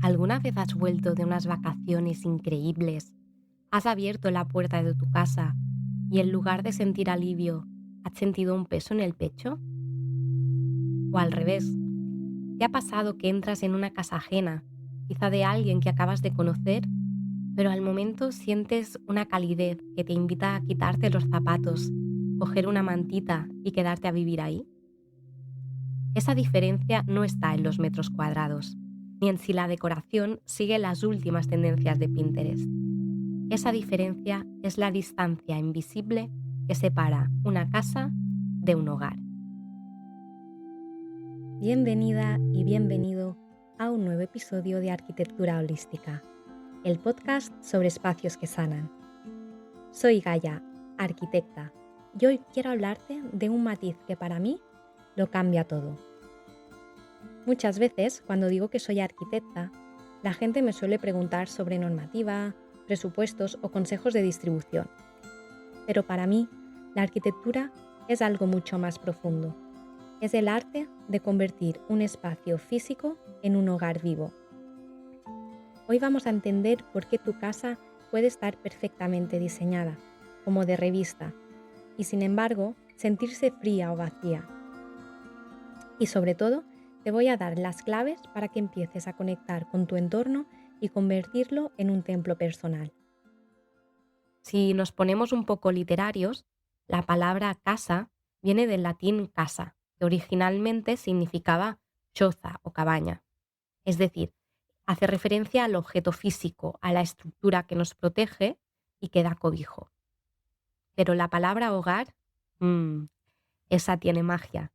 ¿Alguna vez has vuelto de unas vacaciones increíbles? ¿Has abierto la puerta de tu casa y en lugar de sentir alivio, has sentido un peso en el pecho? O al revés, ¿te ha pasado que entras en una casa ajena, quizá de alguien que acabas de conocer, pero al momento sientes una calidez que te invita a quitarte los zapatos, coger una mantita y quedarte a vivir ahí? Esa diferencia no está en los metros cuadrados, ni en si la decoración sigue las últimas tendencias de Pinterest. Esa diferencia es la distancia invisible que separa una casa de un hogar. Bienvenida y bienvenido a un nuevo episodio de Arquitectura Holística, el podcast sobre espacios que sanan. Soy Gaia, arquitecta, y hoy quiero hablarte de un matiz que para mí lo cambia todo. Muchas veces, cuando digo que soy arquitecta, la gente me suele preguntar sobre normativa, presupuestos o consejos de distribución. Pero para mí, la arquitectura es algo mucho más profundo. Es el arte de convertir un espacio físico en un hogar vivo. Hoy vamos a entender por qué tu casa puede estar perfectamente diseñada, como de revista, y sin embargo, sentirse fría o vacía. Y sobre todo, te voy a dar las claves para que empieces a conectar con tu entorno y convertirlo en un templo personal. Si nos ponemos un poco literarios, la palabra casa viene del latín casa, que originalmente significaba choza o cabaña. Es decir, hace referencia al objeto físico, a la estructura que nos protege y que da cobijo. Pero la palabra hogar, esa tiene magia.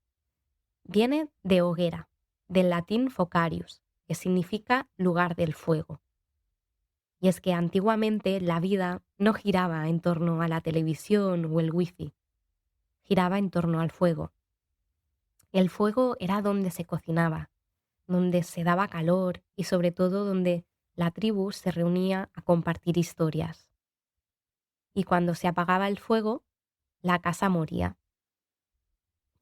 Viene de hoguera, del latín focarius, que significa lugar del fuego. Y es que antiguamente la vida no giraba en torno a la televisión o el wifi, giraba en torno al fuego. El fuego era donde se cocinaba, donde se daba calor y sobre todo donde la tribu se reunía a compartir historias. Y cuando se apagaba el fuego, la casa moría.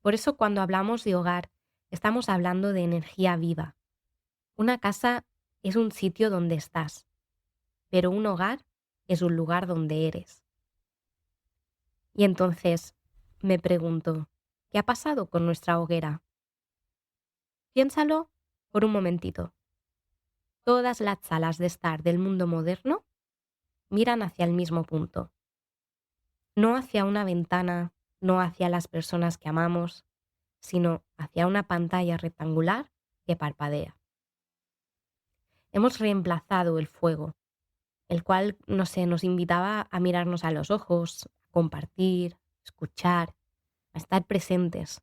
Por eso cuando hablamos de hogar, estamos hablando de energía viva. Una casa es un sitio donde estás, pero un hogar es un lugar donde eres. Y entonces me pregunto, ¿qué ha pasado con nuestra hoguera? Piénsalo por un momentito. Todas las salas de estar del mundo moderno miran hacia el mismo punto. No hacia una ventana, no hacia las personas que amamos, sino hacia una pantalla rectangular que parpadea. Hemos reemplazado el fuego, el cual, nos invitaba a mirarnos a los ojos, a compartir, escuchar, a estar presentes.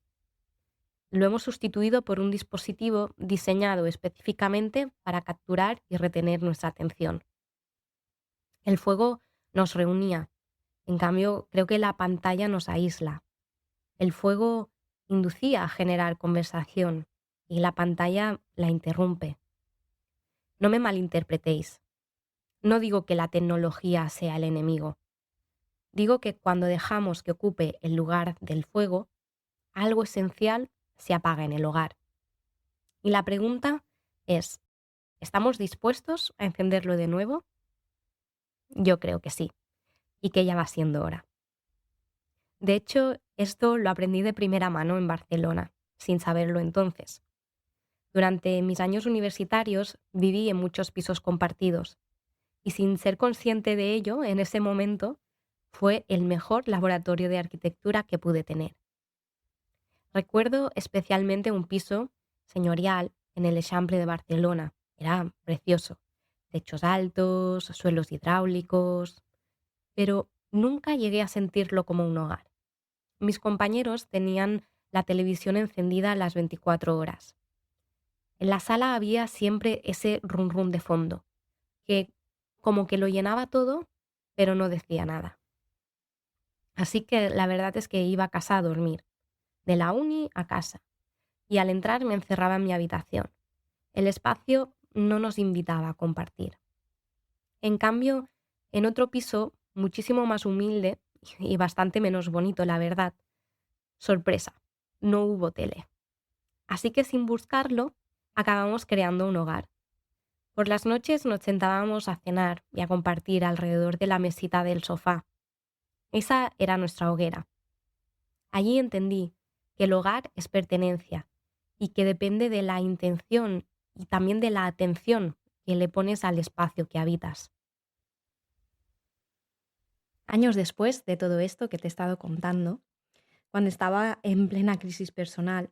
Lo hemos sustituido por un dispositivo diseñado específicamente para capturar y retener nuestra atención. El fuego nos reunía, en cambio creo que la pantalla nos aísla. El fuego inducía a generar conversación y la pantalla la interrumpe. No me malinterpretéis. No digo que la tecnología sea el enemigo. Digo que cuando dejamos que ocupe el lugar del fuego, algo esencial se apaga en el hogar. Y la pregunta es, ¿estamos dispuestos a encenderlo de nuevo? Yo creo que sí, y que ya va siendo hora. De hecho, esto lo aprendí de primera mano en Barcelona, sin saberlo entonces. Durante mis años universitarios viví en muchos pisos compartidos y sin ser consciente de ello en ese momento fue el mejor laboratorio de arquitectura que pude tener. Recuerdo especialmente un piso señorial en el Eixample de Barcelona. Era precioso. Techos altos, suelos hidráulicos, pero nunca llegué a sentirlo como un hogar. Mis compañeros tenían la televisión encendida a las 24 horas. En la sala había siempre ese rum rum de fondo, que como que lo llenaba todo, pero no decía nada. Así que la verdad es que iba a casa a dormir, de la uni a casa, y al entrar me encerraba en mi habitación. El espacio no nos invitaba a compartir. En cambio, en otro piso, muchísimo más humilde y bastante menos bonito, la verdad, sorpresa, no hubo tele. Así que sin buscarlo, acabamos creando un hogar. Por las noches nos sentábamos a cenar y a compartir alrededor de la mesita del sofá. Esa era nuestra hoguera. Allí entendí que el hogar es pertenencia y que depende de la intención y también de la atención que le pones al espacio que habitas. Años después de todo esto que te he estado contando, cuando estaba en plena crisis personal,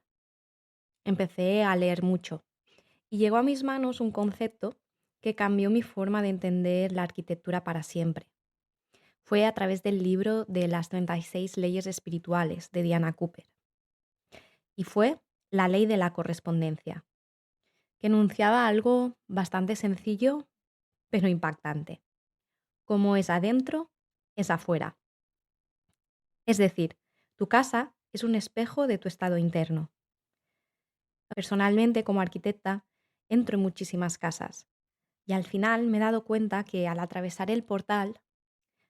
empecé a leer mucho y llegó a mis manos un concepto que cambió mi forma de entender la arquitectura para siempre. Fue a través del libro de las 36 leyes espirituales de Diana Cooper. Y fue la ley de la correspondencia, que enunciaba algo bastante sencillo pero impactante. Como es adentro, es afuera. Es decir, tu casa es un espejo de tu estado interno. Personalmente, como arquitecta, entro en muchísimas casas y al final me he dado cuenta que al atravesar el portal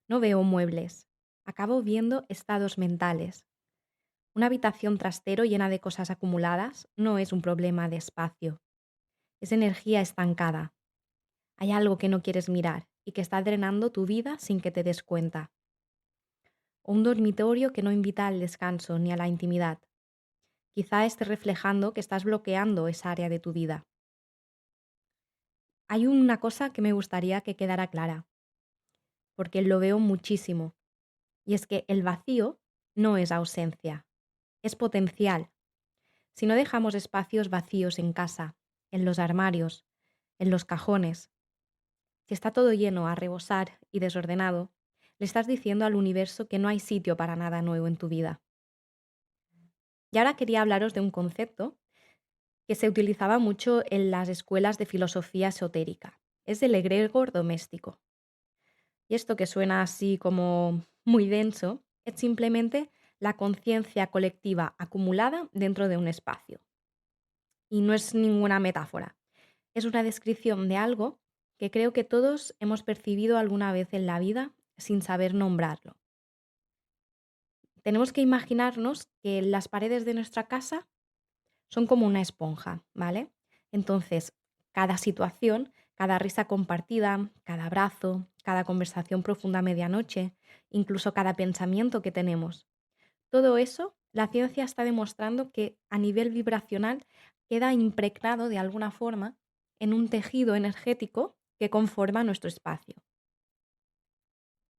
no veo muebles, acabo viendo estados mentales. Una habitación trastero llena de cosas acumuladas no es un problema de espacio, es energía estancada. Hay algo que no quieres mirar y que está drenando tu vida sin que te des cuenta. O un dormitorio que no invita al descanso ni a la intimidad. Quizá esté reflejando que estás bloqueando esa área de tu vida. Hay una cosa que me gustaría que quedara clara, porque lo veo muchísimo, y es que el vacío no es ausencia, es potencial. Si no dejamos espacios vacíos en casa, en los armarios, en los cajones, si está todo lleno a rebosar y desordenado, le estás diciendo al universo que no hay sitio para nada nuevo en tu vida. Y ahora quería hablaros de un concepto que se utilizaba mucho en las escuelas de filosofía esotérica. Es el egregor doméstico. Y esto que suena así como muy denso, es simplemente la conciencia colectiva acumulada dentro de un espacio. Y no es ninguna metáfora. Es una descripción de algo que creo que todos hemos percibido alguna vez en la vida sin saber nombrarlo. Tenemos que imaginarnos que las paredes de nuestra casa son como una esponja, ¿vale? Entonces, cada situación, cada risa compartida, cada abrazo, cada conversación profunda a medianoche, incluso cada pensamiento que tenemos, todo eso, la ciencia está demostrando que a nivel vibracional queda impregnado de alguna forma en un tejido energético que conforma nuestro espacio.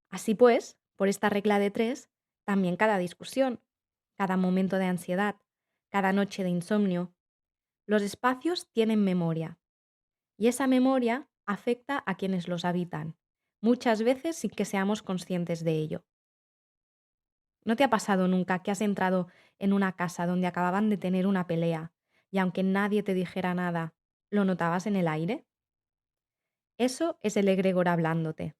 Así pues, por esta regla de tres, también cada discusión, cada momento de ansiedad, cada noche de insomnio, los espacios tienen memoria y esa memoria afecta a quienes los habitan, muchas veces sin que seamos conscientes de ello. ¿No te ha pasado nunca que has entrado en una casa donde acababan de tener una pelea y aunque nadie te dijera nada, lo notabas en el aire? Eso es el egregor hablándote.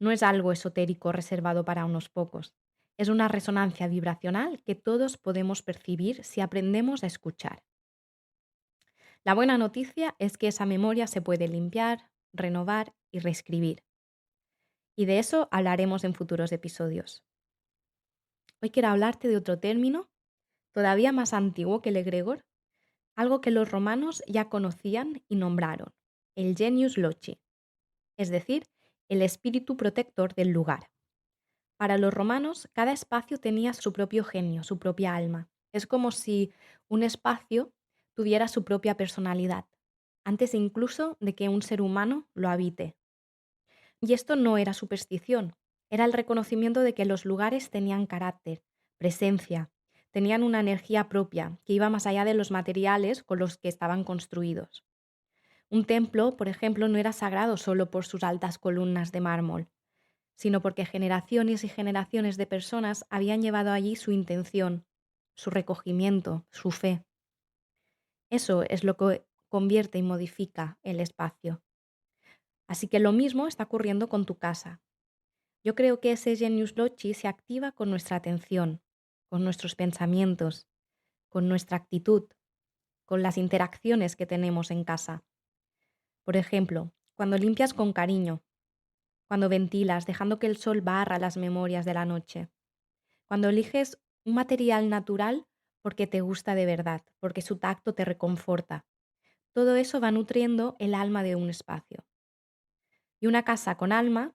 No es algo esotérico reservado para unos pocos. Es una resonancia vibracional que todos podemos percibir si aprendemos a escuchar. La buena noticia es que esa memoria se puede limpiar, renovar y reescribir. Y de eso hablaremos en futuros episodios. Hoy quiero hablarte de otro término, todavía más antiguo que el egregor, algo que los romanos ya conocían y nombraron, el genius loci, es decir, el espíritu protector del lugar. Para los romanos, cada espacio tenía su propio genio, su propia alma. Es como si un espacio tuviera su propia personalidad, antes incluso de que un ser humano lo habite. Y esto no era superstición, era el reconocimiento de que los lugares tenían carácter, presencia, tenían una energía propia que iba más allá de los materiales con los que estaban construidos. Un templo, por ejemplo, no era sagrado solo por sus altas columnas de mármol, sino porque generaciones y generaciones de personas habían llevado allí su intención, su recogimiento, su fe. Eso es lo que convierte y modifica el espacio. Así que lo mismo está ocurriendo con tu casa. Yo creo que ese genius loci se activa con nuestra atención, con nuestros pensamientos, con nuestra actitud, con las interacciones que tenemos en casa. Por ejemplo, cuando limpias con cariño, cuando ventilas dejando que el sol barra las memorias de la noche, cuando eliges un material natural porque te gusta de verdad, porque su tacto te reconforta, Todo eso va nutriendo el alma de un espacio. Y una casa con alma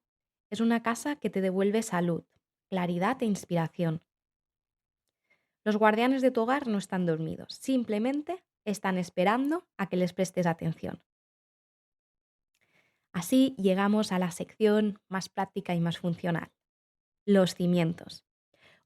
es una casa que te devuelve salud, claridad e inspiración. Los guardianes de tu hogar no están dormidos, simplemente están esperando a que les prestes atención. Así llegamos a la sección más práctica y más funcional, los cimientos.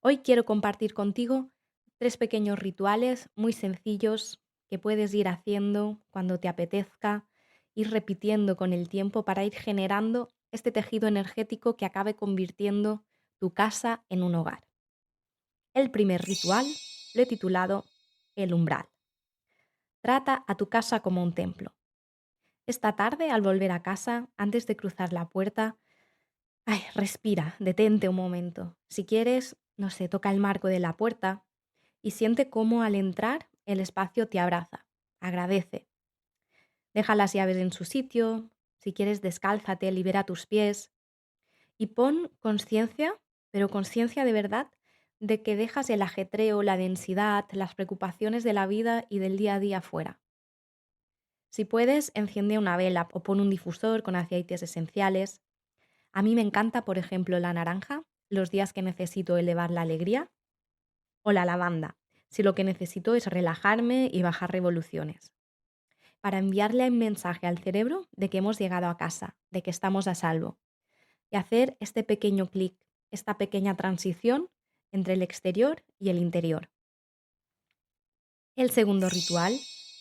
Hoy quiero compartir contigo 3 pequeños rituales muy sencillos que puedes ir haciendo cuando te apetezca, ir repitiendo con el tiempo para ir generando este tejido energético que acabe convirtiendo tu casa en un hogar. El primer ritual lo he titulado El umbral. Trata a tu casa como un templo. Esta tarde, al volver a casa, antes de cruzar la puerta, respira, detente un momento. Si quieres, no sé, toca el marco de la puerta y siente cómo al entrar el espacio te abraza, agradece. Deja las llaves en su sitio, si quieres descálzate, libera tus pies y pon conciencia, pero conciencia de verdad, de que dejas el ajetreo, la densidad, las preocupaciones de la vida y del día a día fuera. Si puedes, enciende una vela o pon un difusor con aceites esenciales. A mí me encanta, por ejemplo, la naranja, los días que necesito elevar la alegría, o la lavanda, si lo que necesito es relajarme y bajar revoluciones. Para enviarle un mensaje al cerebro de que hemos llegado a casa, de que estamos a salvo, y hacer este pequeño clic, esta pequeña transición entre el exterior y el interior. El segundo ritual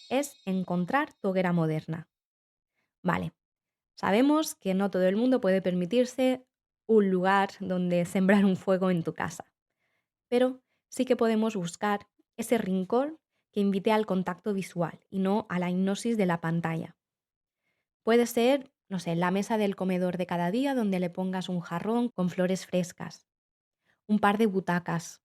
es encontrar tu hoguera moderna. Vale, sabemos que no todo el mundo puede permitirse un lugar donde sembrar un fuego en tu casa, pero sí que podemos buscar ese rincón que invite al contacto visual y no a la hipnosis de la pantalla. Puede ser, no sé, la mesa del comedor de cada día donde le pongas un jarrón con flores frescas, un par de butacas,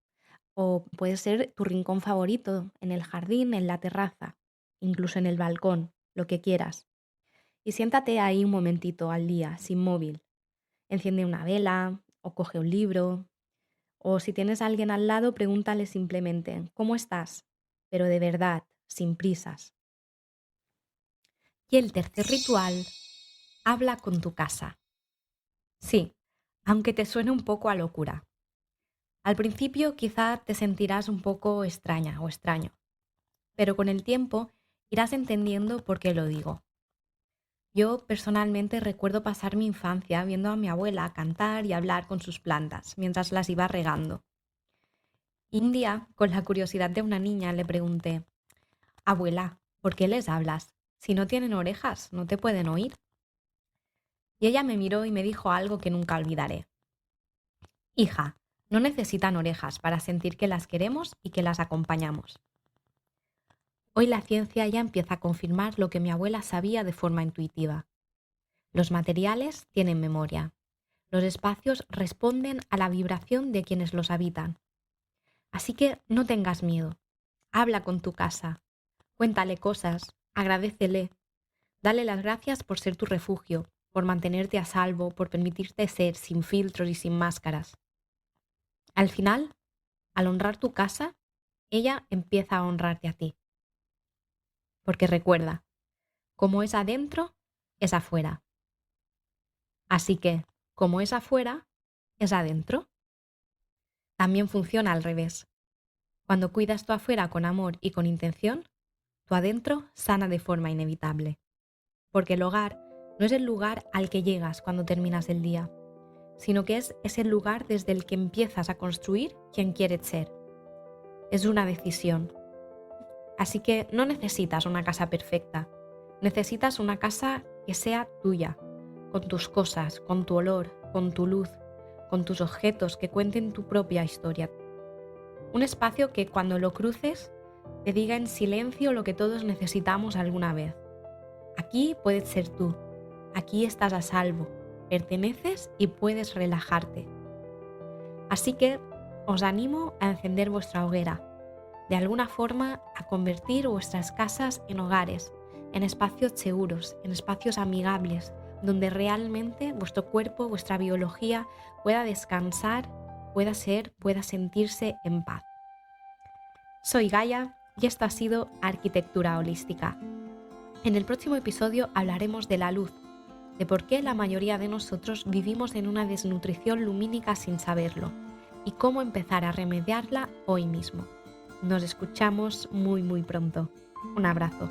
o puede ser tu rincón favorito en el jardín, en la terraza, incluso en el balcón, lo que quieras. Y siéntate ahí un momentito al día, sin móvil. Enciende una vela o coge un libro. O si tienes a alguien al lado, pregúntale simplemente, ¿cómo estás? Pero de verdad, sin prisas. Y el tercer ritual, habla con tu casa. Sí, aunque te suene un poco a locura. Al principio quizá te sentirás un poco extraña o extraño, pero con el tiempo irás entendiendo por qué lo digo. Yo personalmente recuerdo pasar mi infancia viendo a mi abuela cantar y hablar con sus plantas mientras las iba regando. Y un día, con la curiosidad de una niña, le pregunté, Abuela, ¿por qué les hablas? Si no tienen orejas, ¿no te pueden oír? Y ella me miró y me dijo algo que nunca olvidaré. Hija, no necesitan orejas para sentir que las queremos y que las acompañamos. Hoy la ciencia ya empieza a confirmar lo que mi abuela sabía de forma intuitiva. Los materiales tienen memoria. Los espacios responden a la vibración de quienes los habitan. Así que no tengas miedo. Habla con tu casa. Cuéntale cosas. Agradécele. Dale las gracias por ser tu refugio, por mantenerte a salvo, por permitirte ser sin filtros y sin máscaras. Al final, al honrar tu casa, ella empieza a honrarte a ti. Porque recuerda, como es adentro, es afuera. Así que, como es afuera, es adentro. También funciona al revés. Cuando cuidas tu afuera con amor y con intención, tu adentro sana de forma inevitable. Porque el hogar no es el lugar al que llegas cuando terminas el día, sino que es el lugar desde el que empiezas a construir quien quieres ser. Es una decisión. Así que no necesitas una casa perfecta, necesitas una casa que sea tuya, con tus cosas, con tu olor, con tu luz, con tus objetos que cuenten tu propia historia. Un espacio que cuando lo cruces te diga en silencio lo que todos necesitamos alguna vez. Aquí puedes ser tú, aquí estás a salvo, perteneces y puedes relajarte. Así que os animo a encender vuestra hoguera, de alguna forma a convertir vuestras casas en hogares, en espacios seguros, en espacios amigables, donde realmente vuestro cuerpo, vuestra biología pueda descansar, pueda sentirse en paz. Soy Gaia y esto ha sido Arquitectura Holística. En el próximo episodio hablaremos de la luz, de por qué la mayoría de nosotros vivimos en una desnutrición lumínica sin saberlo y cómo empezar a remediarla hoy mismo. Nos escuchamos muy pronto. Un abrazo.